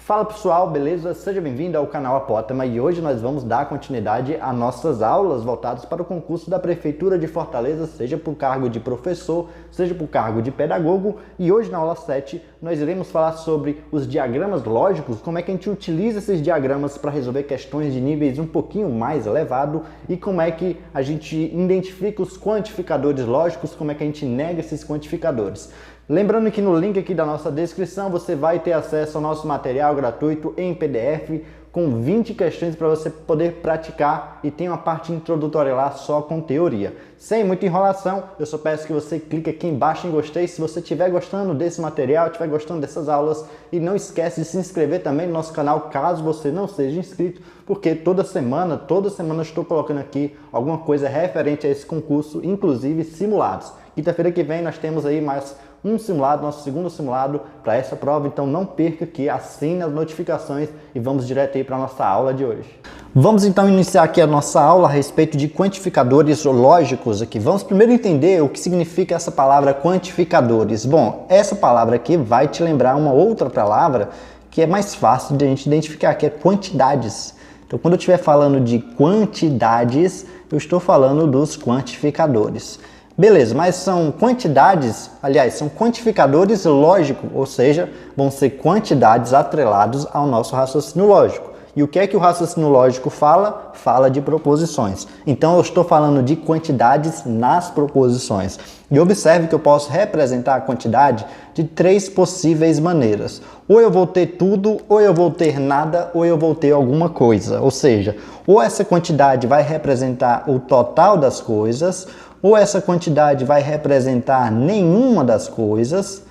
Fala pessoal, beleza? Seja bem-vindo ao canal Apótema e hoje nós vamos dar continuidade a nossas aulas voltadas para o concurso da Prefeitura de Fortaleza, seja por cargo de professor, seja por cargo de pedagogo. E hoje na aula 7 nós iremos falar sobre os diagramas lógicos, como é que a gente utiliza esses diagramas para resolver questões de níveis um pouquinho mais elevado e como é que a gente identifica os quantificadores lógicos, como é que a gente nega esses quantificadores. Lembrando que no link aqui da nossa descrição você vai ter acesso ao nosso material gratuito em PDF com 20 questões para você poder praticar e tem uma parte introdutória lá só com teoria. Sem muita enrolação, eu só peço que você clique aqui embaixo em gostei se você estiver gostando desse material, estiver gostando dessas aulas e não esquece de se inscrever também no nosso canal caso você não seja inscrito, porque toda semana eu estou colocando aqui alguma coisa referente a esse concurso, inclusive simulados. Quinta-feira que vem nós temos aí mais um simulado, nosso segundo simulado para essa prova, então não perca que assine as notificações e vamos direto aí para a nossa aula de hoje. Vamos então iniciar aqui a nossa aula a respeito de quantificadores lógicos aqui. Vamos primeiro entender o que significa essa palavra quantificadores. Bom, essa palavra aqui vai te lembrar uma outra palavra que é mais fácil de a gente identificar, que é quantidades. Então quando eu estiver falando de quantidades, eu estou falando dos quantificadores. Beleza, mas são quantidades, aliás, são quantificadores lógicos, ou seja, vão ser quantidades atrelados ao nosso raciocínio lógico. E o que é que o raciocínio lógico fala? Fala de proposições. Então eu estou falando de quantidades nas proposições. E observe que eu posso representar a quantidade de três possíveis maneiras. Ou eu vou ter tudo, ou eu vou ter nada, ou eu vou ter alguma coisa. Ou seja, ou essa quantidade vai representar o total das coisas, ou essa quantidade vai representar nenhuma das coisas,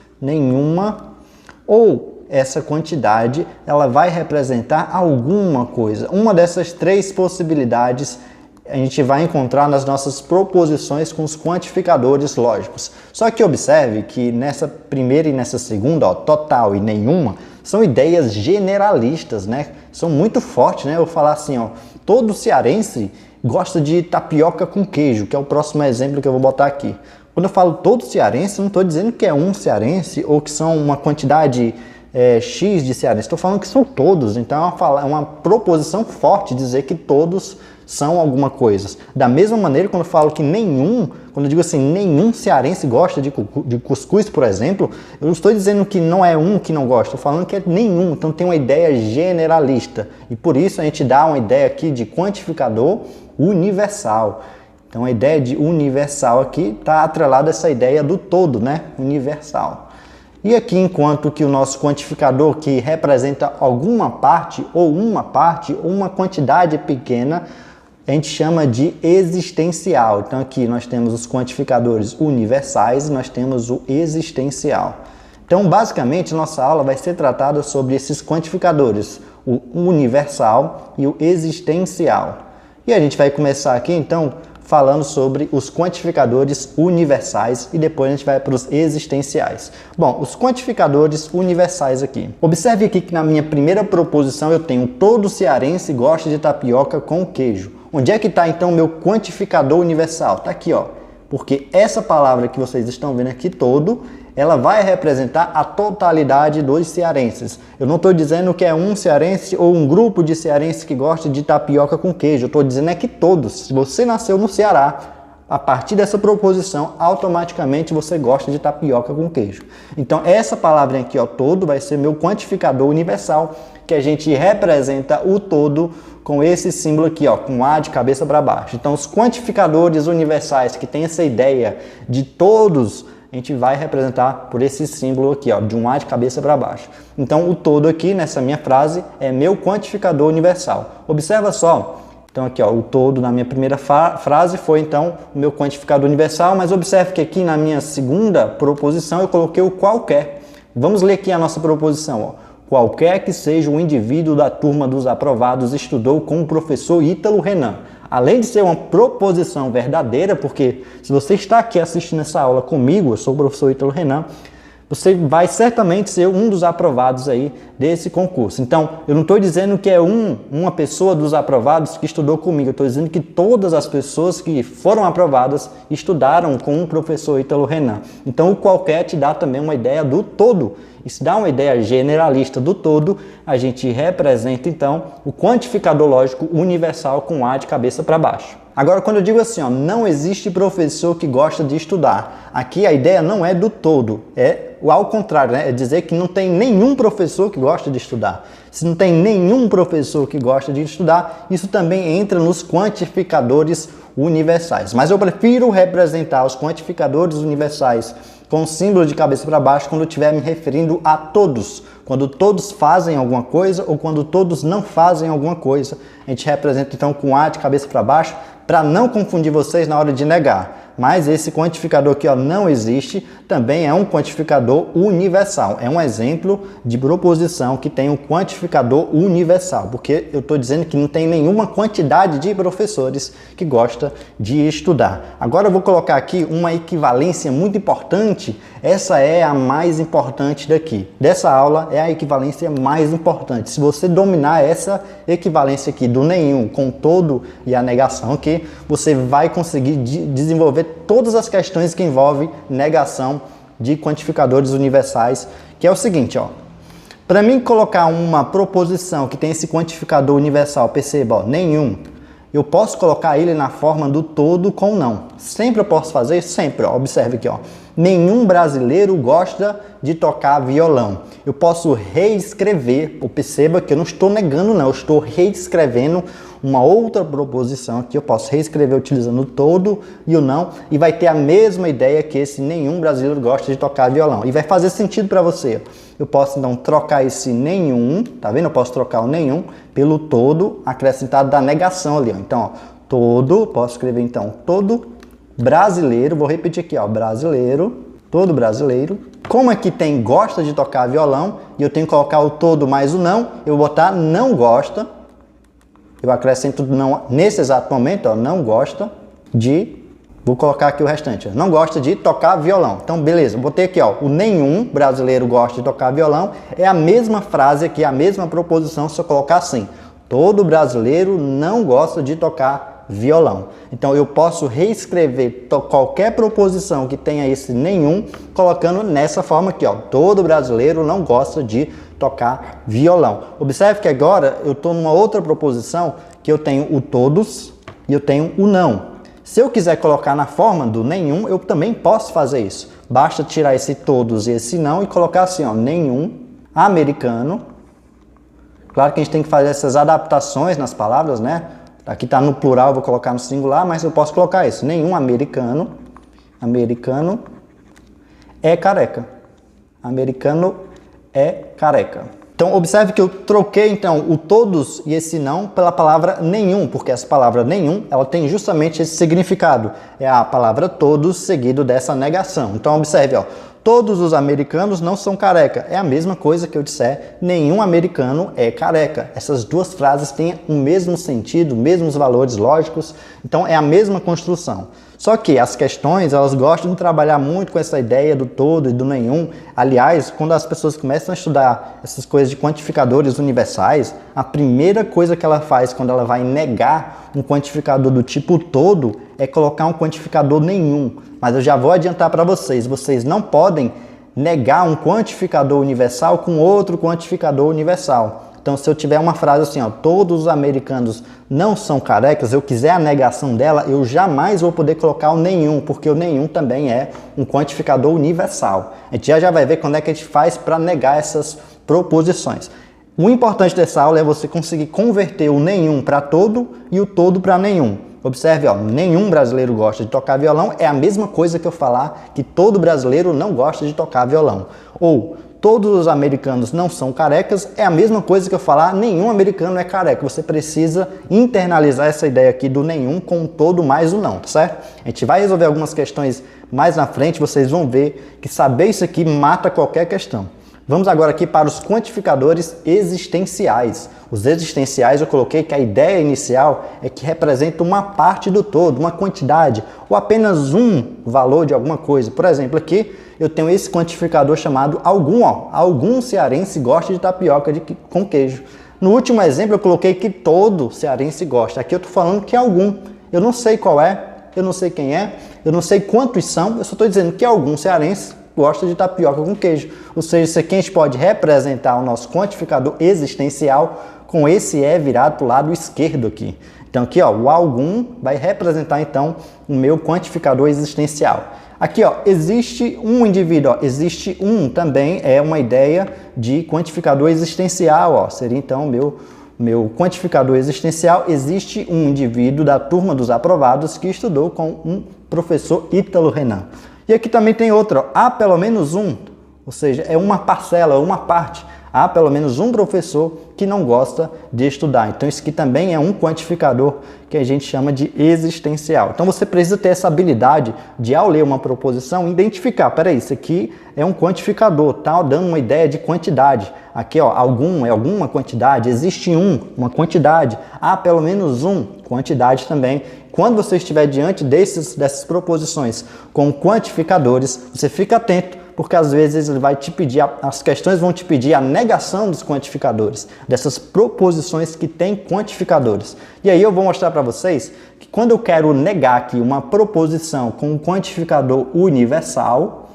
ou essa quantidade ela vai representar alguma coisa. Uma dessas três possibilidades a gente vai encontrar nas nossas proposições com os quantificadores lógicos. Só que observe que nessa primeira e nessa segunda, ó, total e nenhuma, são ideias generalistas, né? São muito fortes, né? Eu vou falar assim, ó, todo cearense gosta de tapioca com queijo, que é o próximo exemplo que eu vou botar aqui. Quando eu falo todo cearense, eu não estou dizendo que é um cearense ou que são uma quantidade X de cearense. Estou falando que são todos. Então é uma proposição forte dizer que todos são alguma coisa. Da mesma maneira, quando eu falo que quando eu digo assim, nenhum cearense gosta de cuscuz, por exemplo, eu não estou dizendo que não é um que não gosta, estou falando que é nenhum. Então tem uma ideia generalista. E por isso a gente dá uma ideia aqui de quantificador universal. Então a ideia de universal aqui está atrelada a essa ideia do todo, né? Universal. E aqui, enquanto que o nosso quantificador que representa alguma parte ou uma quantidade pequena, a gente chama de existencial. Então aqui nós temos os quantificadores universais e nós temos o existencial. Então basicamente nossa aula vai ser tratada sobre esses quantificadores, o universal e o existencial. E a gente vai começar aqui então falando sobre os quantificadores universais e depois a gente vai para os existenciais. Bom, os quantificadores universais aqui. Observe aqui que na minha primeira proposição eu tenho todo cearense gosta de tapioca com queijo. Onde é que está então o meu quantificador universal? Está aqui, ó. Porque essa palavra que vocês estão vendo aqui todo, ela vai representar a totalidade dos cearenses. Eu não estou dizendo que é um cearense ou um grupo de cearenses que gosta de tapioca com queijo. Eu estou dizendo é que todos. Se você nasceu no Ceará, a partir dessa proposição, automaticamente você gosta de tapioca com queijo. Então essa palavra aqui, ó, todo, vai ser meu quantificador universal, que a gente representa o todo com esse símbolo aqui, ó, com A de cabeça para baixo. Então os quantificadores universais que tem essa ideia de todos, a gente vai representar por esse símbolo aqui, ó, de um A de cabeça para baixo. Então o todo aqui nessa minha frase é meu quantificador universal. Observa só. Então aqui, ó, o todo na minha primeira frase foi então o meu quantificador universal, mas observe que aqui na minha segunda proposição eu coloquei o qualquer. Vamos ler aqui a nossa proposição, ó. Qualquer que seja o indivíduo da turma dos aprovados estudou com o professor Ítalo Renan. Além de ser uma proposição verdadeira, porque se você está aqui assistindo essa aula comigo, eu sou o professor Ítalo Renan, você vai certamente ser um dos aprovados aí desse concurso. Então, eu não estou dizendo que é uma pessoa dos aprovados que estudou comigo, eu estou dizendo que todas as pessoas que foram aprovadas estudaram com o professor Ítalo Renan. Então, o qualquer te dá também uma ideia do todo. E se dá uma ideia generalista do todo, a gente representa, então, o quantificador lógico universal com A de cabeça para baixo. Agora, quando eu digo assim, ó, não existe professor que gosta de estudar, aqui a ideia não é do todo, é ao contrário, né? É dizer que não tem nenhum professor que gosta de estudar. Se não tem nenhum professor que gosta de estudar, isso também entra nos quantificadores universais. Mas eu prefiro representar os quantificadores universais com o símbolo de cabeça para baixo quando eu estiver me referindo a todos. Quando todos fazem alguma coisa ou quando todos não fazem alguma coisa. A gente representa então com A de cabeça para baixo para não confundir vocês na hora de negar. Mas esse quantificador aqui, ó, não existe, também é um quantificador universal. É um exemplo de proposição que tem um quantificador universal, porque eu estou dizendo que não tem nenhuma quantidade de professores que gosta de estudar. Agora eu vou colocar aqui uma equivalência muito importante. Essa é a mais importante daqui. Dessa aula é a equivalência mais importante. Se você dominar essa equivalência aqui do nenhum com todo e a negação aqui, você vai conseguir desenvolver todas as questões que envolvem negação de quantificadores universais, que é o seguinte, ó. Para mim colocar uma proposição que tem esse quantificador universal, perceba, ó, nenhum, eu posso colocar ele na forma do todo com não. Sempre eu posso fazer, sempre, ó, observe aqui, ó. Nenhum brasileiro gosta de tocar violão. Eu posso reescrever, perceba que eu não estou negando não, eu estou reescrevendo uma outra proposição que eu posso reescrever utilizando o todo e o não, e vai ter a mesma ideia que esse nenhum brasileiro gosta de tocar violão. E vai fazer sentido para você. Eu posso então trocar esse nenhum, tá vendo? Eu posso trocar o nenhum pelo todo acrescentado da negação ali, ó. Então, ó, todo, posso escrever então todo brasileiro, vou repetir aqui, ó, brasileiro, todo brasileiro. Como aqui tem gosta de tocar violão, e eu tenho que colocar o todo mais o não, eu vou botar não gosta. Eu acrescento não, nesse exato momento, ó, não gosta de, vou colocar aqui o restante, ó, não gosta de tocar violão. Então, beleza, botei aqui, ó, o nenhum brasileiro gosta de tocar violão, é a mesma frase aqui, a mesma proposição, se eu colocar assim, todo brasileiro não gosta de tocar violão. Então, eu posso reescrever qualquer proposição que tenha esse nenhum, colocando nessa forma aqui, ó, todo brasileiro não gosta de tocar violão. Observe que agora eu estou numa outra proposição que eu tenho o todos e eu tenho o não. Se eu quiser colocar na forma do nenhum, eu também posso fazer isso. Basta tirar esse todos e esse não e colocar assim, ó, nenhum americano. Claro que a gente tem que fazer essas adaptações nas palavras, né? Aqui está no plural, eu vou colocar no singular, mas eu posso colocar isso. Nenhum americano é careca. Americano é careca. Então, observe que eu troquei, então, o todos e esse não pela palavra nenhum, porque essa palavra nenhum, ela tem justamente esse significado. É a palavra todos seguido dessa negação. Então, observe, ó, todos os americanos não são careca. É a mesma coisa que eu disser, nenhum americano é careca. Essas duas frases têm o mesmo sentido, mesmos valores lógicos, então é a mesma construção. Só que as questões, elas gostam de trabalhar muito com essa ideia do todo e do nenhum. Aliás, quando as pessoas começam a estudar essas coisas de quantificadores universais, a primeira coisa que ela faz quando ela vai negar um quantificador do tipo todo é colocar um quantificador nenhum. Mas eu já vou adiantar para vocês, vocês não podem negar um quantificador universal com outro quantificador universal. Então, se eu tiver uma frase assim, ó, todos os americanos não são carecas, eu quiser a negação dela, eu jamais vou poder colocar o nenhum, porque o nenhum também é um quantificador universal. A gente já vai ver quando é que a gente faz para negar essas proposições. O importante dessa aula é você conseguir converter o nenhum para todo e o todo para nenhum. Observe, ó, nenhum brasileiro gosta de tocar violão, é a mesma coisa que eu falar que todo brasileiro não gosta de tocar violão. Ou todos os americanos não são carecas, é a mesma coisa que eu falar nenhum americano é careca. Você precisa internalizar essa ideia aqui do nenhum com o todo mais o não, tá certo? A gente vai resolver algumas questões mais na frente, vocês vão ver que saber isso aqui mata qualquer questão. Vamos agora aqui para os quantificadores existenciais. Os existenciais eu coloquei que a ideia inicial é que representa uma parte do todo, uma quantidade, ou apenas um valor de alguma coisa. Por exemplo, aqui eu tenho esse quantificador chamado algum. Algum cearense gosta de tapioca com queijo. No último exemplo eu coloquei que todo cearense gosta. Aqui eu estou falando que algum. Eu não sei qual é, eu não sei quem é, eu não sei quantos são, eu só estou dizendo que algum cearense gosta de tapioca com queijo. Ou seja, isso aqui a gente pode representar o nosso quantificador existencial com esse E virado para o lado esquerdo aqui. Então aqui, ó, o algum vai representar então o meu quantificador existencial. Aqui, ó, existe um indivíduo, ó, existe um também é uma ideia de quantificador existencial, ó, seria então meu quantificador existencial. Existe um indivíduo da turma dos aprovados que estudou com um professor Ítalo Renan. E aqui também tem outro, ó, há pelo menos um, ou seja, é uma parcela, uma parte. Há pelo menos um professor que não gosta de estudar. Então isso aqui também é um quantificador que a gente chama de existencial. Então você precisa ter essa habilidade de, ao ler uma proposição, identificar, peraí, isso aqui é um quantificador, tá dando uma ideia de quantidade. Aqui, ó, algum é alguma quantidade, existe uma quantidade, há pelo menos um, quantidade também. Quando você estiver diante dessas proposições com quantificadores, você fica atento, porque às vezes ele vai te pedir, as questões vão te pedir a negação dos quantificadores, dessas proposições que têm quantificadores. E aí eu vou mostrar para vocês que quando eu quero negar aqui uma proposição com um quantificador universal,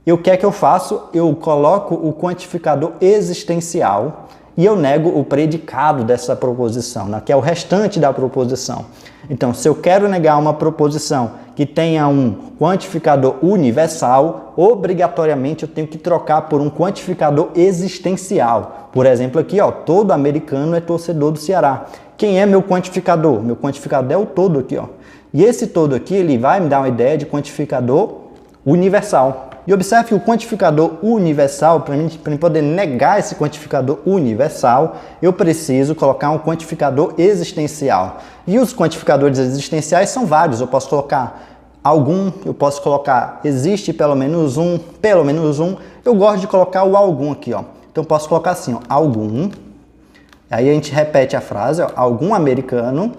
o que é que eu faço? Eu coloco o quantificador existencial e eu nego o predicado dessa proposição, né, que é o restante da proposição. Então, se eu quero negar uma proposição que tenha um quantificador universal, obrigatoriamente eu tenho que trocar por um quantificador existencial. Por exemplo, aqui, ó, todo americano é torcedor do Ceará. Quem é meu quantificador? Meu quantificador é o todo aqui, ó. E esse todo aqui, ele vai me dar uma ideia de quantificador universal. E observe que o quantificador universal, para mim poder negar esse quantificador universal, eu preciso colocar um quantificador existencial. E os quantificadores existenciais são vários. Eu posso colocar algum, eu posso colocar existe pelo menos um. Eu gosto de colocar o algum aqui, ó. Então eu posso colocar assim, ó, algum. Aí a gente repete a frase, ó, algum americano.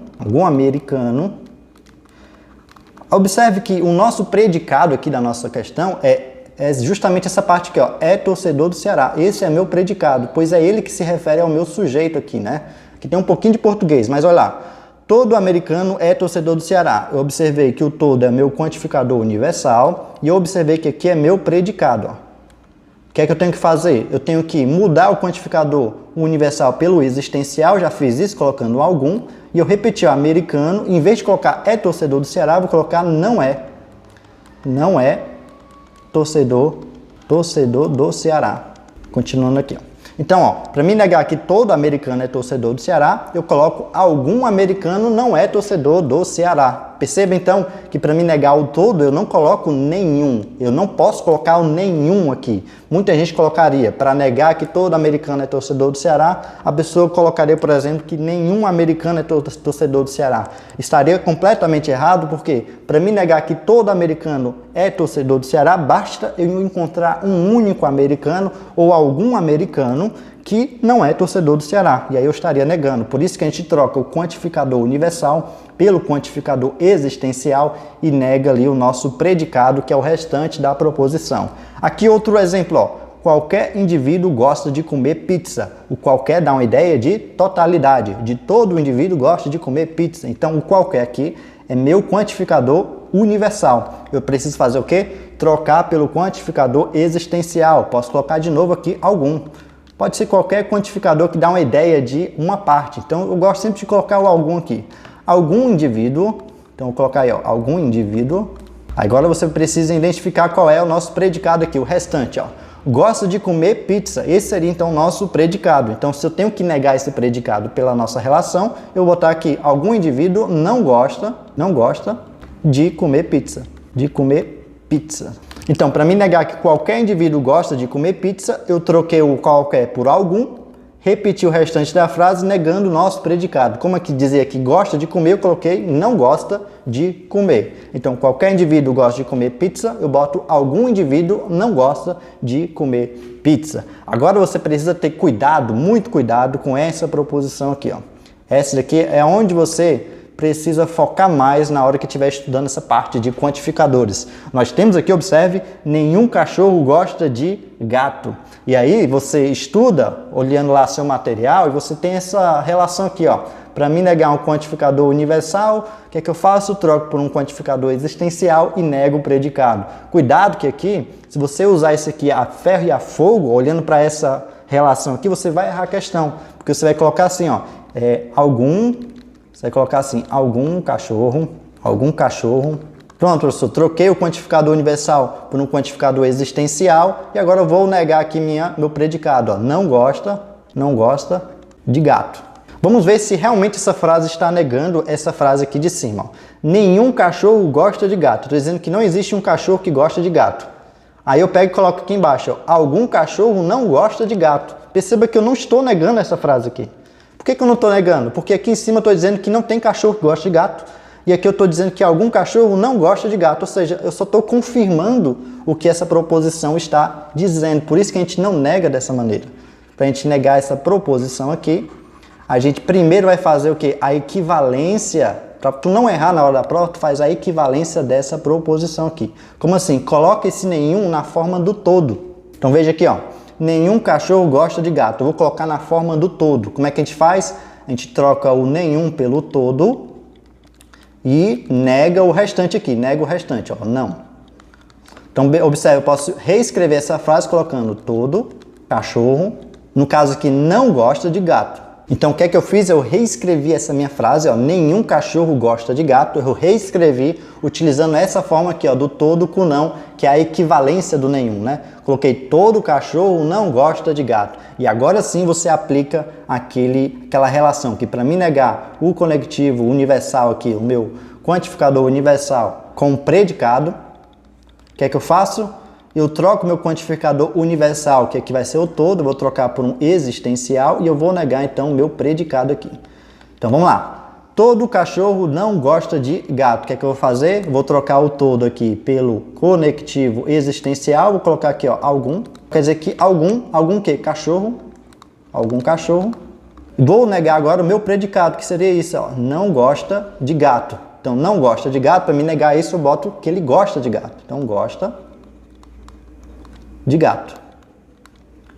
Observe que o nosso predicado aqui da nossa questão é justamente essa parte aqui, ó, é torcedor do Ceará. Esse é meu predicado, pois é ele que se refere ao meu sujeito aqui, né? Aqui tem um pouquinho de português, mas olha lá. Todo americano é torcedor do Ceará. Eu observei que o todo é meu quantificador universal e eu observei que aqui é meu predicado, ó. O que é que eu tenho que fazer? Eu tenho que mudar o quantificador universal pelo existencial, já fiz isso colocando algum, e eu repeti o americano, em vez de colocar é torcedor do Ceará, vou colocar não é torcedor do Ceará. Continuando aqui, ó. Então, ó, para me negar que todo americano é torcedor do Ceará, eu coloco algum americano não é torcedor do Ceará. Perceba então que para me negar o todo eu não coloco nenhum. Eu não posso colocar o nenhum aqui. Muita gente colocaria, para negar que todo americano é torcedor do Ceará, a pessoa colocaria, por exemplo, que nenhum americano é torcedor do Ceará. Estaria completamente errado, porque para me negar que todo americano é torcedor do Ceará, basta eu encontrar um único americano ou algum americano que não é torcedor do Ceará, e aí eu estaria negando. Por isso que a gente troca o quantificador universal pelo quantificador existencial e nega ali o nosso predicado, que é o restante da proposição. Aqui outro exemplo, ó. Qualquer indivíduo gosta de comer pizza. O qualquer dá uma ideia de totalidade, de todo indivíduo gosta de comer pizza. Então o qualquer aqui é meu quantificador universal. Eu preciso fazer o quê? Trocar pelo quantificador existencial. Posso colocar de novo aqui algum. Pode ser qualquer quantificador que dá uma ideia de uma parte. Então, eu gosto sempre de colocar o algum aqui. Algum indivíduo, então vou colocar aí, ó, algum indivíduo. Agora você precisa identificar qual é o nosso predicado aqui, o restante, ó. Gosta de comer pizza. Esse seria, então, o nosso predicado. Então, se eu tenho que negar esse predicado pela nossa relação, eu vou botar aqui, algum indivíduo não gosta de comer pizza. Então, para me negar que qualquer indivíduo gosta de comer pizza, eu troquei o qualquer por algum repetir o restante da frase negando o nosso predicado. Como aqui dizia que gosta de comer, eu coloquei não gosta de comer. Então, qualquer indivíduo gosta de comer pizza, eu boto algum indivíduo não gosta de comer pizza. Agora você precisa ter cuidado, muito cuidado com essa proposição aqui, ó. Essa daqui é onde você precisa focar mais na hora que estiver estudando essa parte de quantificadores. Nós temos aqui, observe, nenhum cachorro gosta de gato. E aí você estuda, olhando lá seu material, e você tem essa relação aqui, ó. Para mim negar um quantificador universal, o que é que eu faço? Troco por um quantificador existencial e nego o predicado. Cuidado que aqui, se você usar isso aqui a ferro e a fogo, olhando para essa relação aqui, você vai errar a questão. Porque você vai colocar assim, ó, você vai colocar assim, algum cachorro. Pronto, professor, troquei o quantificador universal por um quantificador existencial e agora eu vou negar aqui meu predicado, ó, não gosta de gato. Vamos ver se realmente essa frase está negando essa frase aqui de cima, ó. Nenhum cachorro gosta de gato. Estou dizendo que não existe um cachorro que gosta de gato. Aí eu pego e coloco aqui embaixo, ó, algum cachorro não gosta de gato. Perceba que eu não estou negando essa frase aqui. Por que eu não estou negando? Porque aqui em cima eu estou dizendo que não tem cachorro que gosta de gato. E aqui eu estou dizendo que algum cachorro não gosta de gato. Ou seja, eu só estou confirmando o que essa proposição está dizendo. Por isso que a gente não nega dessa maneira. Para a gente negar essa proposição aqui, a gente primeiro vai fazer o quê? A equivalência. Para tu não errar na hora da prova, tu faz a equivalência dessa proposição aqui. Como assim? Coloca esse nenhum na forma do todo. Então veja aqui, ó. Nenhum cachorro gosta de gato. Eu vou colocar na forma do todo. Como é que a gente faz? A gente troca o nenhum pelo todo e nega o restante aqui. Nega o restante, ó. Não. Então, observe, eu posso reescrever essa frase colocando todo cachorro, no caso aqui, não gosta de gato. Então, o que é que eu fiz? Eu reescrevi essa minha frase, ó, nenhum cachorro gosta de gato. Eu reescrevi utilizando essa forma aqui, ó, do todo com não, que é a equivalência do nenhum, né? Coloquei todo cachorro não gosta de gato. E agora sim você aplica aquela relação que para mim negar o conectivo universal aqui, o meu quantificador universal com o predicado, o que é que eu faço? Eu troco meu quantificador universal, que aqui vai ser o todo, eu vou trocar por um existencial e eu vou negar então o meu predicado aqui. Então vamos lá. Todo cachorro não gosta de gato. O que é que eu vou fazer? Vou trocar o todo aqui pelo conectivo existencial, vou colocar aqui, ó, algum. Quer dizer que algum que? Cachorro. Algum cachorro. Vou negar agora o meu predicado, que seria isso, ó, não gosta de gato. Então não gosta de gato, para me negar isso eu boto que ele gosta de gato. Então gosta de gato.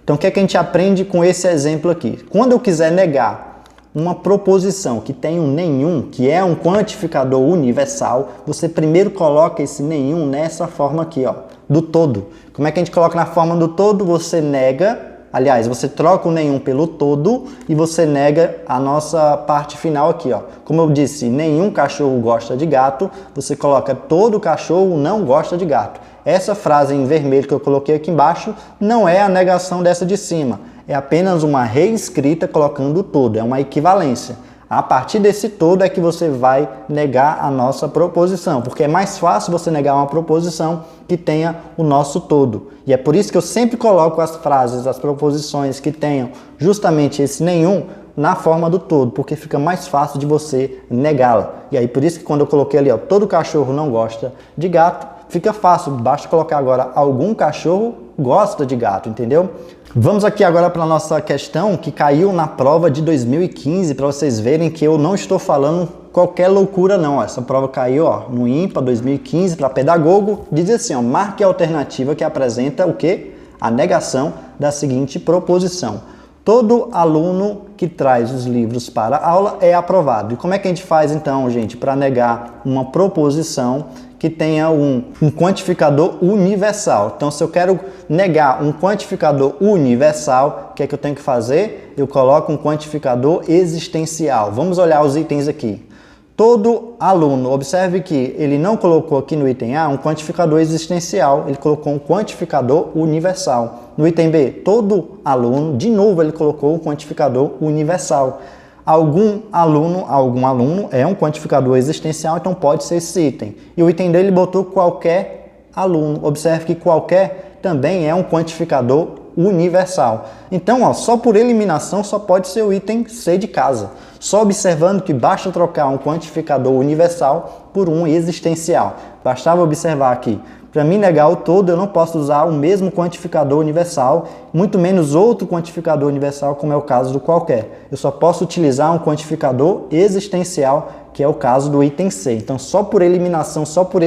Então, o que é que a gente aprende com esse exemplo aqui? Quando eu quiser negar uma proposição que tem um nenhum, que é um quantificador universal, você primeiro coloca esse nenhum nessa forma aqui, ó, do todo. Como é que a gente coloca na forma do todo? Você nega, aliás, você troca o nenhum pelo todo e você nega a nossa parte final aqui, ó. Como eu disse, nenhum cachorro gosta de gato, você coloca todo cachorro não gosta de gato. Essa frase em vermelho que eu coloquei aqui embaixo não é a negação dessa de cima, é apenas uma reescrita colocando o todo, é uma equivalência. A partir desse todo é que você vai negar a nossa proposição, porque é mais fácil você negar uma proposição que tenha o nosso todo. E é por isso que eu sempre coloco as frases, as proposições que tenham justamente esse nenhum na forma do todo, porque fica mais fácil de você negá-la. E aí por isso que quando eu coloquei ali, ó, todo cachorro não gosta de gato, fica fácil, basta colocar agora algum cachorro gosta de gato, entendeu? Vamos aqui agora para a nossa questão que caiu na prova de 2015, para vocês verem que eu não estou falando qualquer loucura não. Essa prova caiu, ó, no IMPA 2015 para pedagogo, diz assim, ó, marque a alternativa que apresenta o quê? A negação da seguinte proposição. Todo aluno que traz os livros para a aula é aprovado. E como é que a gente faz então, gente, para negar uma proposição que tenha um quantificador universal? Então, se eu quero negar um quantificador universal, o que é que eu tenho que fazer? Eu coloco um quantificador existencial. Vamos olhar os itens aqui. Todo aluno, observe que ele não colocou aqui no item A um quantificador existencial, ele colocou um quantificador universal. No item B, todo aluno, de novo ele colocou um quantificador universal. Algum aluno é um quantificador existencial, então pode ser esse item. E o item dele botou qualquer aluno. Observe que qualquer também é um quantificador universal. Então, ó, só por eliminação só pode ser o item C de casa. Só observando que basta trocar um quantificador universal por um existencial. Bastava observar aqui. Para mim negar o todo, eu não posso usar o mesmo quantificador universal, muito menos outro quantificador universal, como é o caso do qualquer. Eu só posso utilizar um quantificador existencial, que é o caso do item C. Então, só por eliminação, só por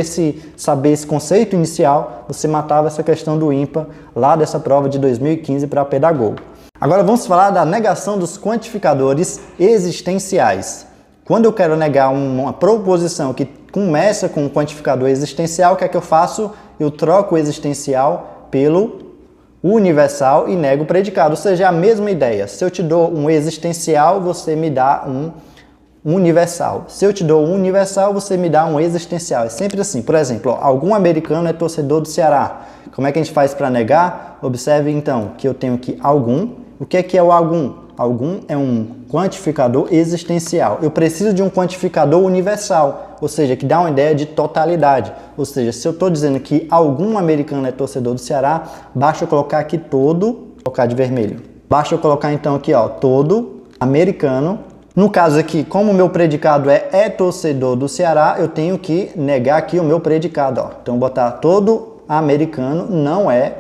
saber esse conceito inicial, você matava essa questão do ímpar lá dessa prova de 2015 para pedagogo. Agora vamos falar da negação dos quantificadores existenciais. Quando eu quero negar uma proposição que começa com um quantificador existencial, o que é que eu faço? Eu troco o existencial pelo universal e nego o predicado. Ou seja, é a mesma ideia. Se eu te dou um existencial, você me dá um universal. Se eu te dou um universal, você me dá um existencial. É sempre assim. Por exemplo, algum americano é torcedor do Ceará. Como é que a gente faz para negar? Observe então que eu tenho aqui algum. O que é o algum? Algum é um quantificador existencial. Eu preciso de um quantificador universal, ou seja, que dá uma ideia de totalidade. Ou seja, se eu estou dizendo que algum americano é torcedor do Ceará, basta eu colocar aqui todo, vou colocar de vermelho. Basta eu colocar então aqui, ó, todo americano. No caso aqui, como o meu predicado é torcedor do Ceará, eu tenho que negar aqui o meu predicado, ó. Então, botar todo americano não é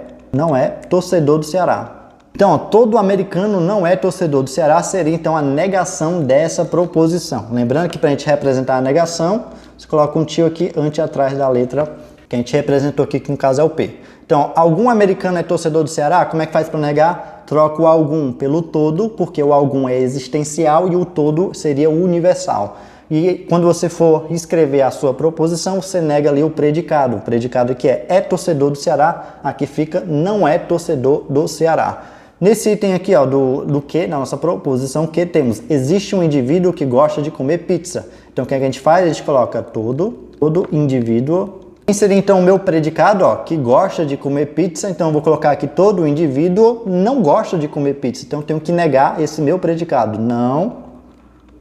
torcedor do Ceará. Então, ó, todo americano não é torcedor do Ceará seria então a negação dessa proposição. Lembrando que para a gente representar a negação, você coloca um tio aqui antes e atrás da letra que a gente representou aqui, que no caso é o P. Então, algum americano é torcedor do Ceará? Como é que faz para negar? Troca o algum pelo todo, porque o algum é existencial e o todo seria universal. E quando você for escrever a sua proposição, você nega ali o predicado. O predicado aqui é torcedor do Ceará, aqui fica não é torcedor do Ceará. Nesse item aqui, ó, do que, na nossa proposição, que temos, existe um indivíduo que gosta de comer pizza. Então, o que a gente faz? A gente coloca todo indivíduo. Quem seria então o meu predicado, ó, que gosta de comer pizza? Então, eu vou colocar aqui todo indivíduo não gosta de comer pizza. Então, eu tenho que negar esse meu predicado. Não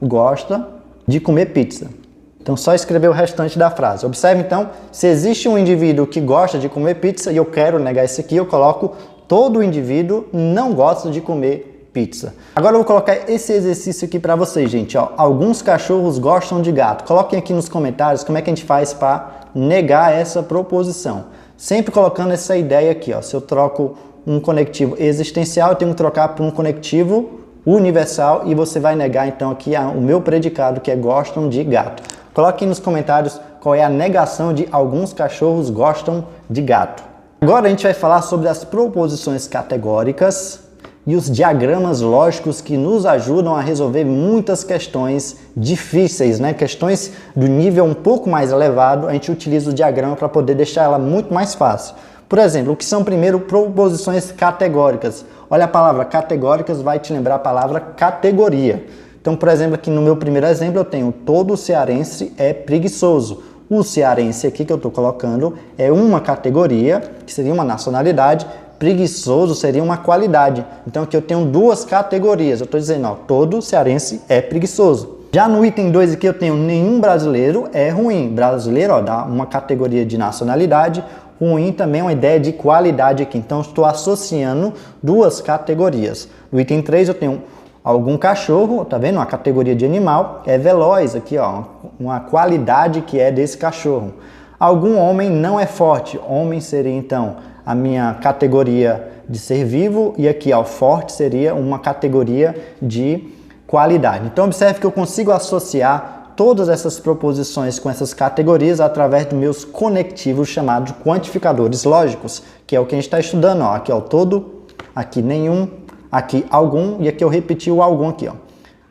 gosta de comer pizza. Então, só escrever o restante da frase. Observe, então, se existe um indivíduo que gosta de comer pizza e eu quero negar esse aqui, eu coloco todo indivíduo não gosta de comer pizza. Agora eu vou colocar esse exercício aqui para vocês, gente. Ó, alguns cachorros gostam de gato. Coloquem aqui nos comentários como é que a gente faz para negar essa proposição. Sempre colocando essa ideia aqui. Ó, se eu troco um conectivo existencial, eu tenho que trocar por um conectivo universal e você vai negar então aqui o meu predicado, que é gostam de gato. Coloquem nos comentários qual é a negação de alguns cachorros gostam de gato. Agora a gente vai falar sobre as proposições categóricas e os diagramas lógicos que nos ajudam a resolver muitas questões difíceis, né? Questões do nível um pouco mais elevado, a gente utiliza o diagrama para poder deixar ela muito mais fácil. Por exemplo, o que são primeiro proposições categóricas? Olha, a palavra categóricas vai te lembrar a palavra categoria. Então, por exemplo, aqui no meu primeiro exemplo eu tenho todo cearense é preguiçoso. O cearense aqui que eu estou colocando é uma categoria, que seria uma nacionalidade, preguiçoso seria uma qualidade. Então aqui eu tenho duas categorias, eu estou dizendo, ó, todo cearense é preguiçoso. Já no item 2 aqui eu tenho nenhum brasileiro é ruim. Brasileiro, ó, dá uma categoria de nacionalidade, ruim também é uma ideia de qualidade aqui. Então estou associando duas categorias. No item 3 eu tenho algum cachorro, tá vendo? Uma categoria de animal, é veloz aqui, ó, uma qualidade que é desse cachorro. Algum homem não é forte, homem seria então a minha categoria de ser vivo e aqui, ó, forte seria uma categoria de qualidade. Então observe que eu consigo associar todas essas proposições com essas categorias através dos meus conectivos chamados quantificadores lógicos, que é o que a gente está estudando, ó, aqui, ó, todo, aqui nenhum, aqui algum e aqui eu repeti o algum aqui, ó.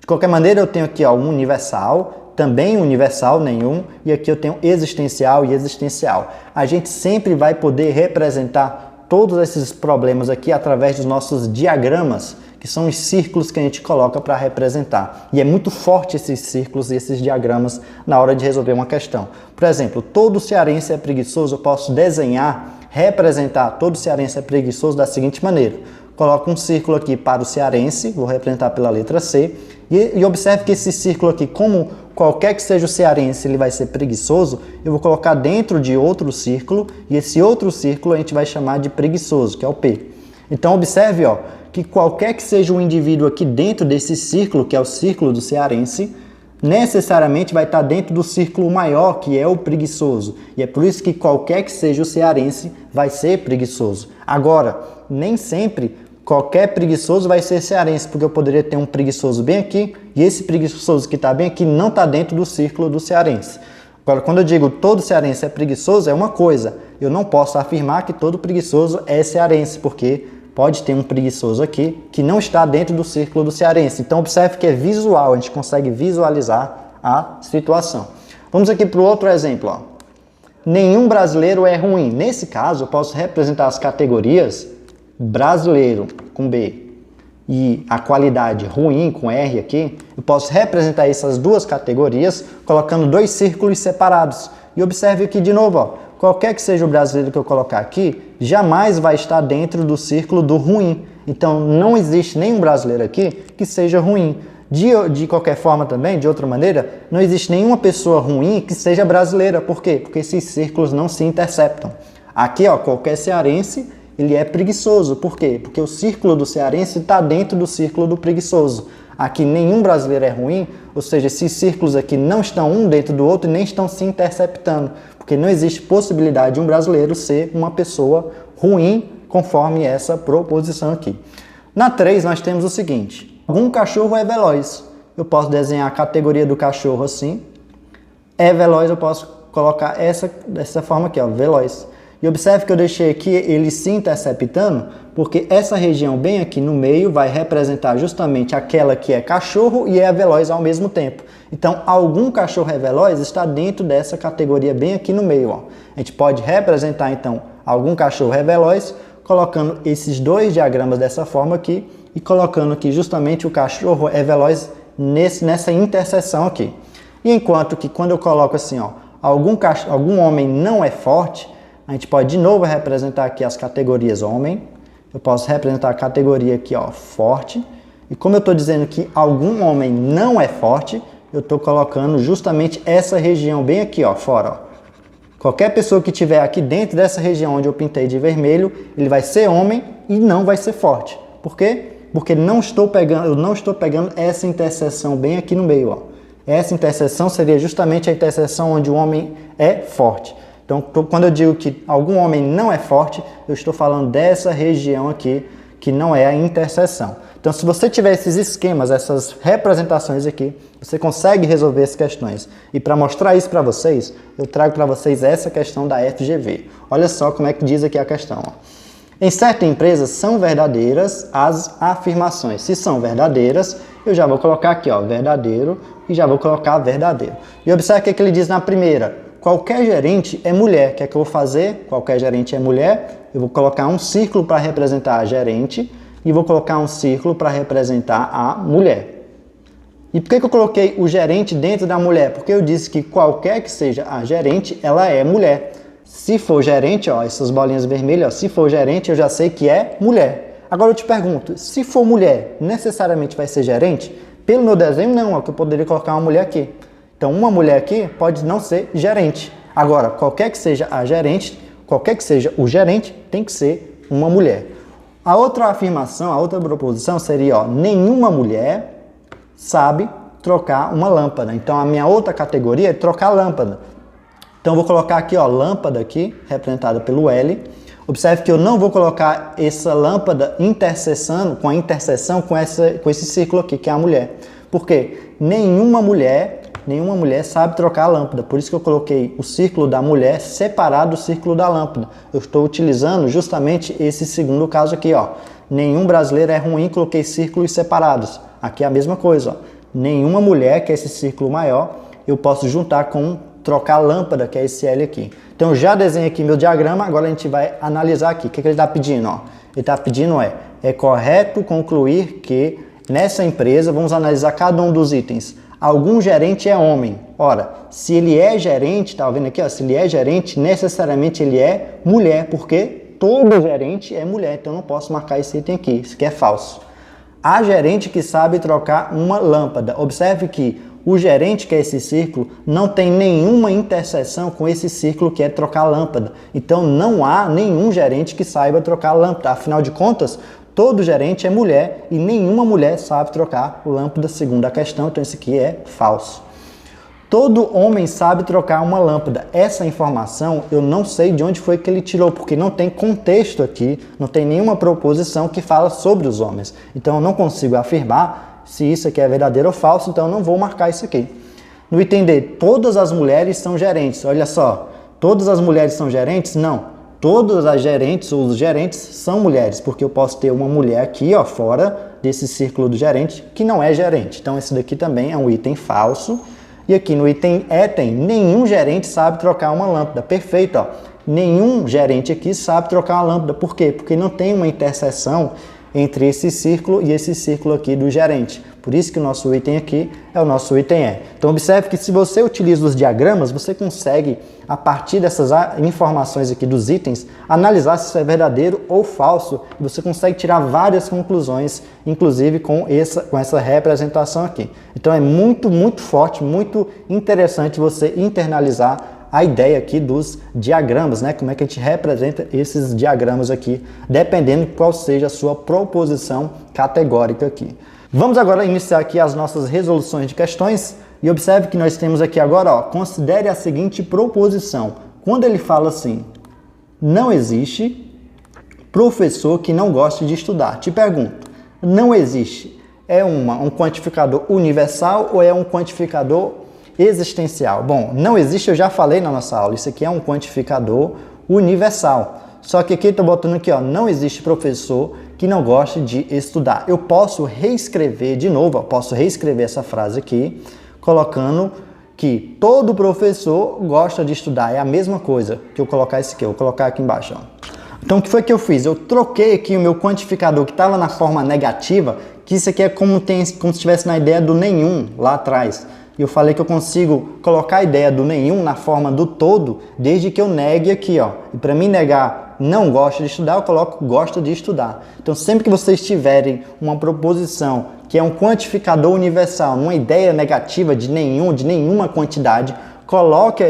De qualquer maneira eu tenho aqui, ó, um universal, também universal, nenhum, e aqui eu tenho existencial e existencial. A gente sempre vai poder representar todos esses problemas aqui através dos nossos diagramas, que são os círculos que a gente coloca para representar. E é muito forte esses círculos e esses diagramas na hora de resolver uma questão. Por exemplo, todo cearense é preguiçoso, eu posso desenhar, representar todo cearense é preguiçoso da seguinte maneira. Coloco um círculo aqui para o cearense, vou representar pela letra C, e observe que esse círculo aqui, como qualquer que seja o cearense, ele vai ser preguiçoso, eu vou colocar dentro de outro círculo, e esse outro círculo a gente vai chamar de preguiçoso, que é o P. Então observe, ó, que qualquer que seja o indivíduo aqui dentro desse círculo, que é o círculo do cearense, necessariamente vai estar dentro do círculo maior, que é o preguiçoso. E é por isso que qualquer que seja o cearense vai ser preguiçoso. Agora, nem sempre qualquer preguiçoso vai ser cearense, porque eu poderia ter um preguiçoso bem aqui, e esse preguiçoso que está bem aqui não está dentro do círculo do cearense. Agora, quando eu digo todo cearense é preguiçoso, é uma coisa. Eu não posso afirmar que todo preguiçoso é cearense, porque pode ter um preguiçoso aqui que não está dentro do círculo do cearense. Então, observe que é visual, a gente consegue visualizar a situação. Vamos aqui para o outro exemplo. Ó. Nenhum brasileiro é ruim. Nesse caso, eu posso representar as categorias brasileiro, com B, e a qualidade ruim, com R aqui. Eu posso representar essas duas categorias colocando dois círculos separados. E observe aqui de novo, ó. Qualquer que seja o brasileiro que eu colocar aqui, jamais vai estar dentro do círculo do ruim. Então, não existe nenhum brasileiro aqui que seja ruim. De qualquer forma também, de outra maneira, não existe nenhuma pessoa ruim que seja brasileira. Por quê? Porque esses círculos não se interceptam. Aqui, ó, qualquer cearense, ele é preguiçoso. Por quê? Porque o círculo do cearense está dentro do círculo do preguiçoso. Aqui nenhum brasileiro é ruim, ou seja, esses círculos aqui não estão um dentro do outro e nem estão se interceptando, porque não existe possibilidade de um brasileiro ser uma pessoa ruim, conforme essa proposição aqui. Na 3, nós temos o seguinte: algum cachorro é veloz. Eu posso desenhar a categoria do cachorro assim. É veloz, eu posso colocar dessa forma aqui, ó, veloz. E observe que eu deixei aqui ele se interceptando, porque essa região bem aqui no meio vai representar justamente aquela que é cachorro e é veloz ao mesmo tempo. Então, algum cachorro é veloz está dentro dessa categoria bem aqui no meio. Ó. A gente pode representar, então, algum cachorro é veloz, colocando esses dois diagramas dessa forma aqui e colocando aqui justamente o cachorro é veloz nessa interseção aqui. E enquanto que quando eu coloco assim, ó, algum homem não é forte, a gente pode de novo representar aqui as categorias homem. Eu posso representar a categoria aqui, ó, forte. E como eu estou dizendo que algum homem não é forte, eu estou colocando justamente essa região bem aqui, ó, fora. Ó. Qualquer pessoa que estiver aqui dentro dessa região onde eu pintei de vermelho, ele vai ser homem e não vai ser forte. Por quê? Porque eu não estou pegando essa interseção bem aqui no meio. Ó. Essa interseção seria justamente a interseção onde o homem é forte. Então, quando eu digo que algum homem não é forte, eu estou falando dessa região aqui, que não é a interseção. Então, se você tiver esses esquemas, essas representações aqui, você consegue resolver essas questões. E para mostrar isso para vocês, eu trago para vocês essa questão da FGV. Olha só como é que diz aqui a questão. Ó. Em certa empresa, são verdadeiras as afirmações. Se são verdadeiras, eu já vou colocar aqui, ó, verdadeiro, e já vou colocar verdadeiro. E observe o que ele diz na primeira. Qualquer gerente é mulher. O que é que eu vou fazer? Qualquer gerente é mulher. Eu vou colocar um círculo para representar a gerente e vou colocar um círculo para representar a mulher. E por que eu coloquei o gerente dentro da mulher? Porque eu disse que qualquer que seja a gerente, ela é mulher. Se for gerente, ó, essas bolinhas vermelhas, ó, se for gerente, eu já sei que é mulher. Agora eu te pergunto, se for mulher, necessariamente vai ser gerente? Pelo meu desenho, não, ó, que eu poderia colocar uma mulher aqui. Então, uma mulher aqui pode não ser gerente. Agora, qualquer que seja a gerente, qualquer que seja o gerente, tem que ser uma mulher. A outra afirmação, a outra proposição seria, ó, nenhuma mulher sabe trocar uma lâmpada. Então, a minha outra categoria é trocar lâmpada. Então, eu vou colocar aqui, ó, lâmpada aqui, representada pelo L. Observe que eu não vou colocar essa lâmpada interseção com esse círculo aqui, que é a mulher. Por quê? Nenhuma mulher sabe trocar a lâmpada. Por isso que eu coloquei o círculo da mulher separado do círculo da lâmpada. Eu estou utilizando justamente esse segundo caso aqui, ó. Nenhum brasileiro é ruim, coloquei círculos separados. Aqui é a mesma coisa, ó. Nenhuma mulher, que é esse círculo maior, eu posso juntar com trocar lâmpada, que é esse L aqui. Então, eu já desenhei aqui meu diagrama, agora a gente vai analisar aqui. O que ele está pedindo? Ó? Ele está pedindo é correto concluir que nessa empresa, vamos analisar cada um dos itens. Algum gerente é homem. Ora, se ele é gerente, tá vendo aqui? Ó, se ele é gerente, necessariamente ele é mulher, porque todo gerente é mulher. Então, eu não posso marcar esse item aqui, isso aqui é falso. Há gerente que sabe trocar uma lâmpada. Observe que o gerente, que é esse círculo, não tem nenhuma interseção com esse círculo que é trocar lâmpada. Então não há nenhum gerente que saiba trocar lâmpada. Afinal de contas, todo gerente é mulher e nenhuma mulher sabe trocar lâmpada, segundo a questão. Então isso aqui é falso. Todo homem sabe trocar uma lâmpada. Essa informação eu não sei de onde foi que ele tirou, porque não tem contexto aqui, não tem nenhuma proposição que fala sobre os homens. Então eu não consigo afirmar se isso aqui é verdadeiro ou falso, então eu não vou marcar isso aqui. No item D, todas as mulheres são gerentes. Olha só, todas as mulheres são gerentes? Não. Todas as gerentes ou os gerentes são mulheres, porque eu posso ter uma mulher aqui, ó, fora desse círculo do gerente, que não é gerente. Então esse daqui também é um item falso. E aqui no item E tem nenhum gerente sabe trocar uma lâmpada. Perfeito, ó. Nenhum gerente aqui sabe trocar uma lâmpada. Por quê? Porque não tem uma interseção entre esse círculo e esse círculo aqui do gerente. Por isso que o nosso item aqui é o nosso item E. Então observe que se você utiliza os diagramas, você consegue, a partir dessas informações aqui dos itens, analisar se isso é verdadeiro ou falso. Você consegue tirar várias conclusões, inclusive com essa representação aqui. Então é muito forte, muito interessante você internalizar a ideia aqui dos diagramas, né? Como é que a gente representa esses diagramas aqui, dependendo de qual seja a sua proposição categórica aqui. Vamos agora iniciar aqui as nossas resoluções de questões e observe que nós temos aqui agora, ó, considere a seguinte proposição. Quando ele fala assim, não existe professor que não goste de estudar. Te pergunto, não existe, é um quantificador universal ou é um quantificador existencial? Bom, não existe, eu já falei na nossa aula, isso aqui é um quantificador universal. Só que aqui eu estou botando aqui, ó, não existe professor que não goste de estudar. Eu posso reescrever de novo, eu posso reescrever essa frase aqui, colocando que todo professor gosta de estudar. É a mesma coisa que eu colocar isso aqui, eu vou colocar aqui embaixo, ó. Então o que foi que eu fiz? Eu troquei aqui o meu quantificador que estava na forma negativa, que isso aqui é como se estivesse na ideia do nenhum lá atrás. E eu falei que eu consigo colocar a ideia do nenhum na forma do todo, desde que eu negue aqui, ó. E para mim negar não gosta de estudar, eu coloco gosta de estudar. Então sempre que vocês tiverem uma proposição que é um quantificador universal, uma ideia negativa de nenhum, de nenhuma quantidade, coloque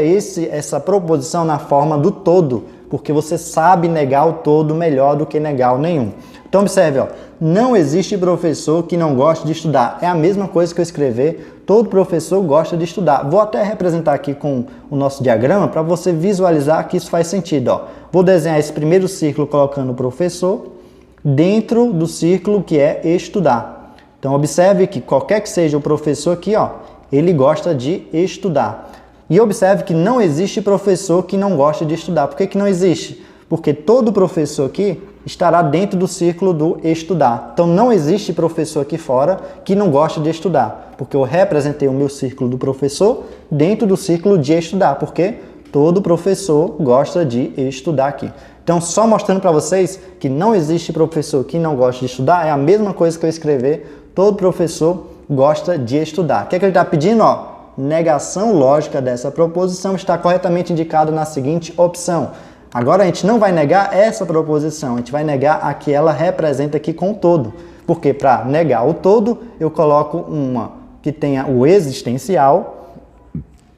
essa proposição na forma do todo, porque você sabe negar o todo melhor do que negar o nenhum. Então observe, ó, não existe professor que não goste de estudar. É a mesma coisa que eu escrever, todo professor gosta de estudar. Vou até representar aqui com o nosso diagrama para você visualizar que isso faz sentido. Ó. Vou desenhar esse primeiro círculo colocando o professor dentro do círculo que é estudar. Então observe que qualquer que seja o professor aqui, ó, ele gosta de estudar. E observe que não existe professor que não gosta de estudar. Por que não existe? Porque todo professor aqui estará dentro do círculo do estudar. Então não existe professor aqui fora que não gosta de estudar, porque eu representei o meu círculo do professor dentro do círculo de estudar, porque todo professor gosta de estudar aqui. Então só mostrando para vocês que não existe professor que não gosta de estudar, é a mesma coisa que eu escrever, todo professor gosta de estudar. O que é que ele está pedindo? Ó, negação lógica dessa proposição está corretamente indicada na seguinte opção. Agora a gente não vai negar essa proposição, a gente vai negar a que ela representa aqui com o todo. Porque para negar o todo, eu coloco uma que tenha o existencial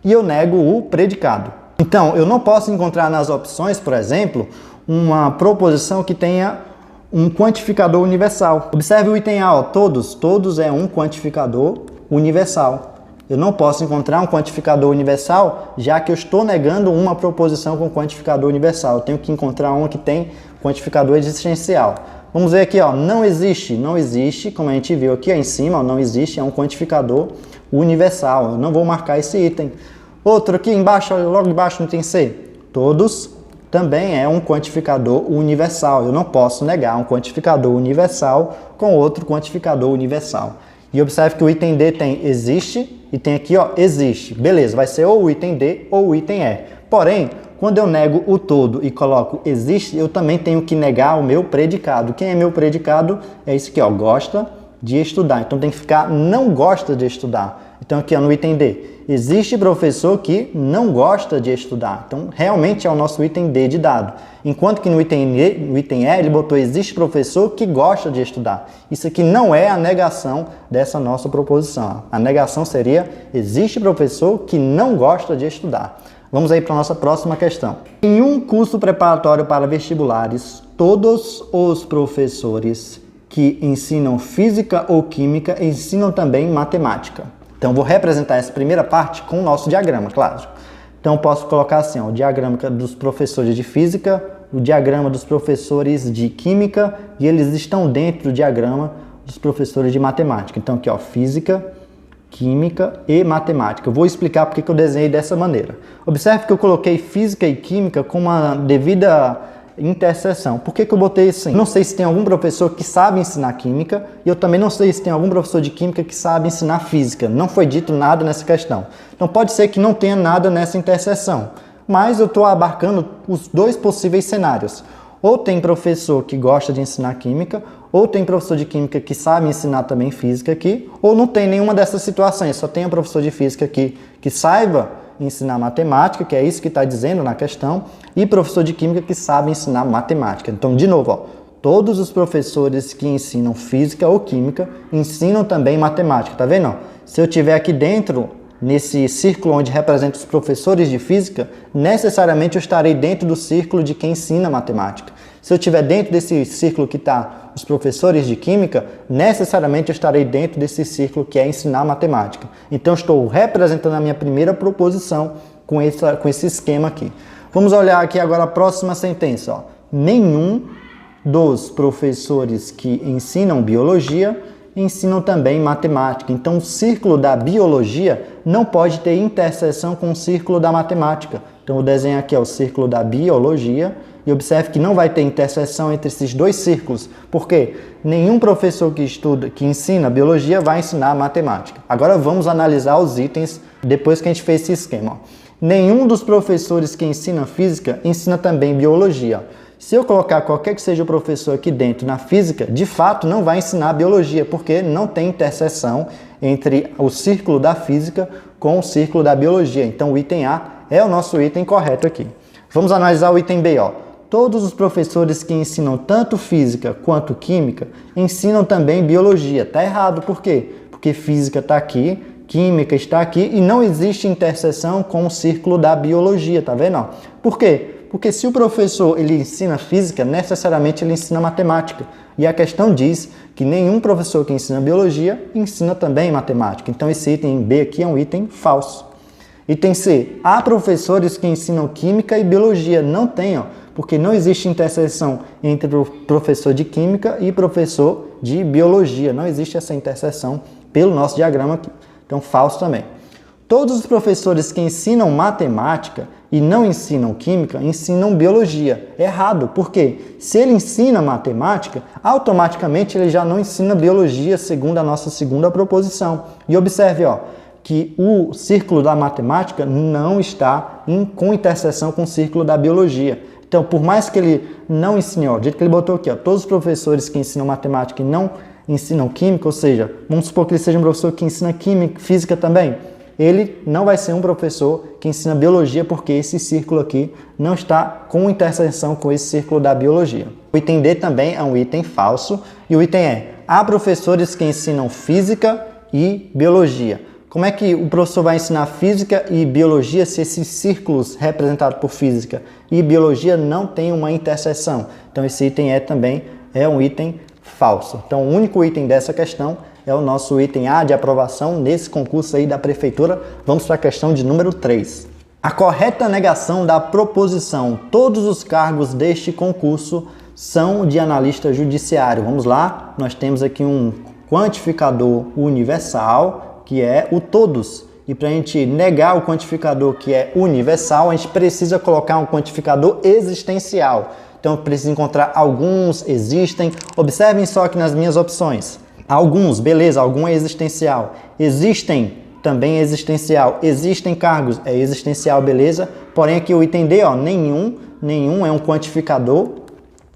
e eu nego o predicado. Então, eu não posso encontrar nas opções, por exemplo, uma proposição que tenha um quantificador universal. Observe o item A, ó, todos é um quantificador universal. Eu não posso encontrar um quantificador universal, já que eu estou negando uma proposição com quantificador universal. Eu tenho que encontrar uma que tem quantificador existencial. Vamos ver aqui, ó, não existe, como a gente viu aqui ó, em cima, ó, não existe, é um quantificador universal. Eu não vou marcar esse item. Outro aqui embaixo, ó, logo embaixo no item C, todos também é um quantificador universal. Eu não posso negar um quantificador universal com outro quantificador universal. E observe que o item D tem existe e tem aqui, ó, existe. Beleza, vai ser ou o item D ou o item E. Porém, quando eu nego o todo e coloco existe, eu também tenho que negar o meu predicado. Quem é meu predicado? É esse aqui, ó, gosta de estudar. Então tem que ficar não gosta de estudar. Então aqui ó, no item D, existe professor que não gosta de estudar. Então realmente é o nosso item D de dado. Enquanto que no item E ele botou existe professor que gosta de estudar. Isso aqui não é a negação dessa nossa proposição. A negação seria existe professor que não gosta de estudar. Vamos aí para a nossa próxima questão. Em um curso preparatório para vestibulares, todos os professores que ensinam física ou química ensinam também matemática. Então, vou representar essa primeira parte com o nosso diagrama, claro. Então, posso colocar assim, ó, o diagrama dos professores de física, o diagrama dos professores de química, e eles estão dentro do diagrama dos professores de matemática. Então, aqui, ó, física, química e matemática. Eu vou explicar porque que eu desenhei dessa maneira. Observe que eu coloquei física e química com uma devida interseção. Por que eu botei assim? Não sei se tem algum professor que sabe ensinar química e eu também não sei se tem algum professor de química que sabe ensinar física. Não foi dito nada nessa questão. Então pode ser que não tenha nada nessa interseção, mas eu estou abarcando os dois possíveis cenários. Ou tem professor que gosta de ensinar química, ou tem professor de química que sabe ensinar também física aqui, ou não tem nenhuma dessas situações, só tem um professor de física aqui que saiba ensinar matemática, que é isso que está dizendo na questão, e professor de química que sabe ensinar matemática. Então, de novo, ó, todos os professores que ensinam física ou química ensinam também matemática, tá vendo? Ó? Se eu tiver aqui dentro, nesse círculo onde representa os professores de física, necessariamente eu estarei dentro do círculo de quem ensina matemática. Se eu estiver dentro desse círculo que está os professores de química, necessariamente eu estarei dentro desse círculo que é ensinar matemática. Então, estou representando a minha primeira proposição com esse esquema aqui. Vamos olhar aqui agora a próxima sentença. Ó. Nenhum dos professores que ensinam biologia ensinam também matemática. Então, o círculo da biologia não pode ter interseção com o círculo da matemática. Então, eu desenho aqui ó, o círculo da biologia e observe que não vai ter interseção entre esses dois círculos. Por quê? Nenhum professor que ensina biologia vai ensinar matemática. Agora vamos analisar os itens depois que a gente fez esse esquema. Ó. Nenhum dos professores que ensinam física ensina também biologia. Se eu colocar qualquer que seja o professor aqui dentro na física, de fato não vai ensinar biologia, porque não tem interseção entre o círculo da física com o círculo da biologia. Então o item A é o nosso item correto aqui. Vamos analisar o item B. Ó. Todos os professores que ensinam tanto física quanto química ensinam também biologia. Está errado, por quê? Porque física está aqui, química está aqui e não existe interseção com o círculo da biologia, tá vendo? Por quê? Porque se o professor ele ensina física, necessariamente ele ensina matemática. E a questão diz que nenhum professor que ensina biologia ensina também matemática. Então esse item B aqui é um item falso. Item C. Há professores que ensinam química e biologia. Não tem, ó, porque não existe interseção entre o professor de química e professor de biologia. Não existe essa interseção pelo nosso diagrama aqui. Então falso também. Todos os professores que ensinam matemática e não ensinam química, ensinam biologia. Errado, porque se ele ensina matemática, automaticamente ele já não ensina biologia, segundo a nossa segunda proposição. E observe, ó, que o círculo da matemática não está com interseção com o círculo da biologia. Então, por mais que ele não ensine, ó, do jeito que ele botou aqui, ó, todos os professores que ensinam matemática e não ensinam química, ou seja, vamos supor que ele seja um professor que ensina química, física também, ele não vai ser um professor que ensina biologia, porque esse círculo aqui não está com interseção com esse círculo da biologia. O item D também é um item falso, e o item E. Há professores que ensinam física e biologia. Como é que o professor vai ensinar física e biologia se esses círculos representados por física e biologia não têm uma interseção? Então esse item E também é um item falso. Então o único item dessa questão é o nosso item A de aprovação nesse concurso aí da prefeitura. Vamos para a questão de número 3. A correta negação da proposição todos os cargos deste concurso são de analista judiciário. Vamos lá, nós temos aqui um quantificador universal, que é o todos. E para a gente negar o quantificador que é universal, a gente precisa colocar um quantificador existencial. Então, eu preciso encontrar alguns, existem. Observem só aqui nas minhas opções. Alguns, beleza, algum é existencial. Existem, também é existencial. Existem cargos, é existencial, beleza. Porém, aqui o item D, ó, nenhum é um quantificador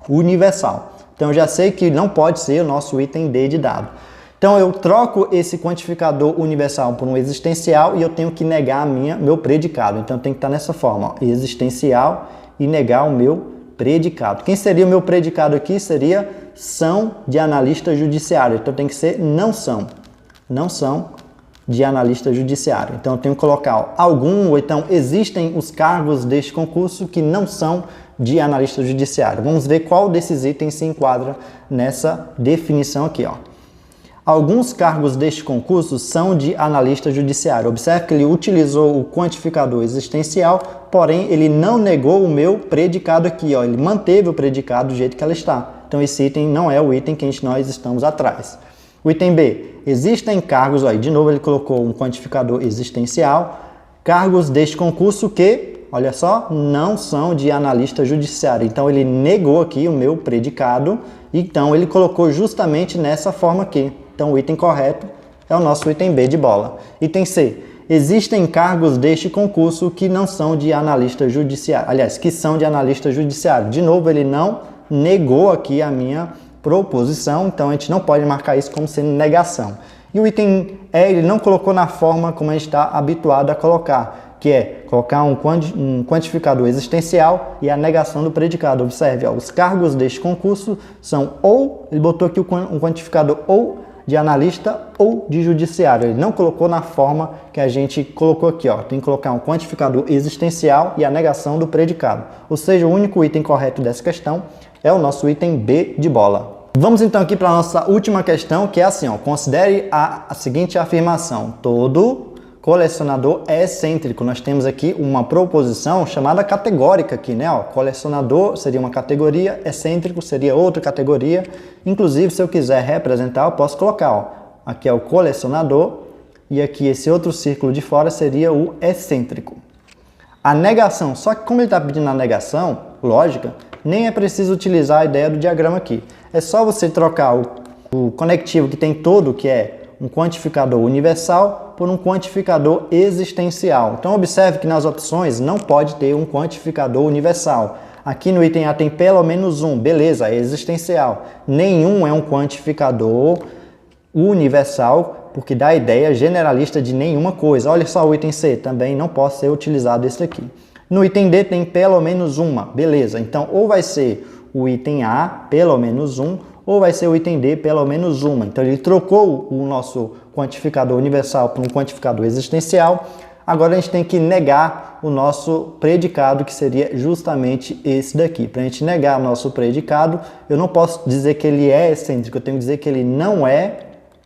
universal. Então, eu já sei que não pode ser o nosso item D de dado. Então eu troco esse quantificador universal por um existencial e eu tenho que negar meu predicado. Então tem que estar nessa forma, ó, existencial e negar o meu predicado. Quem seria o meu predicado aqui? Seria são de analista judiciário. Então tem que ser não são de analista judiciário. Então eu tenho que colocar ó, algum, ou então existem os cargos deste concurso que não são de analista judiciário. Vamos ver qual desses itens se enquadra nessa definição aqui, ó. Alguns cargos deste concurso são de analista judiciário. Observe que ele utilizou o quantificador existencial, porém ele não negou o meu predicado aqui, ó. Ele manteve o predicado do jeito que ela está. Então esse item não é o item que nós estamos atrás. O item B, existem cargos, ó, de novo ele colocou um quantificador existencial, cargos deste concurso que, olha só, não são de analista judiciário. Então ele negou aqui o meu predicado, então ele colocou justamente nessa forma aqui. Então o item correto é o nosso item B de bola. Item C, existem cargos deste concurso que não são de analista judiciário. Aliás, que são de analista judiciário. De novo, ele não negou aqui a minha proposição, então a gente não pode marcar isso como sendo negação. E o item E, ele não colocou na forma como a gente está habituado a colocar, que é colocar um quantificador existencial e a negação do predicado. Observe, ó, os cargos deste concurso são ou, ele botou aqui um quantificador ou de analista ou de judiciário. Ele não colocou na forma que a gente colocou aqui, ó. Tem que colocar um quantificador existencial e a negação do predicado. Ou seja, o único item correto dessa questão é o nosso item B de bola. Vamos então aqui para a nossa última questão, que é assim, ó. Considere a seguinte afirmação. Todo colecionador é excêntrico. Nós temos aqui uma proposição chamada categórica aqui, né? Ó, colecionador seria uma categoria, excêntrico seria outra categoria. Inclusive, se eu quiser representar, eu posso colocar, ó, aqui é o colecionador e aqui esse outro círculo de fora seria o excêntrico. A negação, só que como ele está pedindo a negação, lógica, nem é preciso utilizar a ideia do diagrama aqui. É só você trocar o conectivo que tem todo, que é um quantificador universal, por um quantificador existencial. Então observe que nas opções não pode ter um quantificador universal. Aqui no item A tem pelo menos um, beleza, é existencial. Nenhum é um quantificador universal, porque dá a ideia generalista de nenhuma coisa. Olha só o item C, também não pode ser utilizado esse aqui. No item D tem pelo menos uma, beleza. Então ou vai ser o item A, pelo menos um, ou vai ser o item D, pelo menos uma. Então ele trocou o nosso quantificador universal por um quantificador existencial. Agora a gente tem que negar o nosso predicado, que seria justamente esse daqui. Para a gente negar o nosso predicado, eu não posso dizer que ele é excêntrico, eu tenho que dizer que ele não é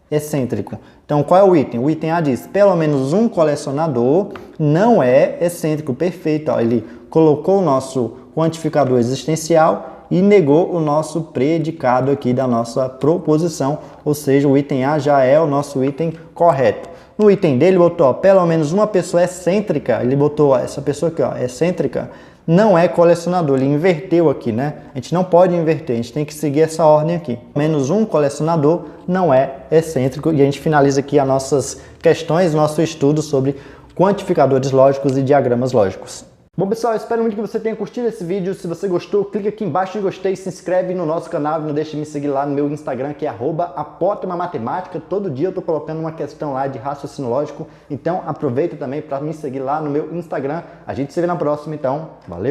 excêntrico. Então qual é o item? O item A diz, pelo menos um colecionador não é excêntrico. Perfeito, ó, ele colocou o nosso quantificador existencial e negou o nosso predicado aqui da nossa proposição, ou seja, o item A já é o nosso item correto. No item D ele botou, ó, pelo menos uma pessoa excêntrica, ele botou ó, essa pessoa aqui, ó, excêntrica, não é colecionador, ele inverteu aqui, né? A gente não pode inverter, a gente tem que seguir essa ordem aqui. Menos um colecionador não é excêntrico, e a gente finaliza aqui as nossas questões, nosso estudo sobre quantificadores lógicos e diagramas lógicos. Bom pessoal, eu espero muito que você tenha curtido esse vídeo. Se você gostou, clica aqui embaixo em gostei, se inscreve no nosso canal e não deixe de me seguir lá no meu Instagram, que é @apotematemática. Todo dia eu estou colocando uma questão lá de raciocínio lógico, então aproveita também para me seguir lá no meu Instagram. A gente se vê na próxima, então valeu!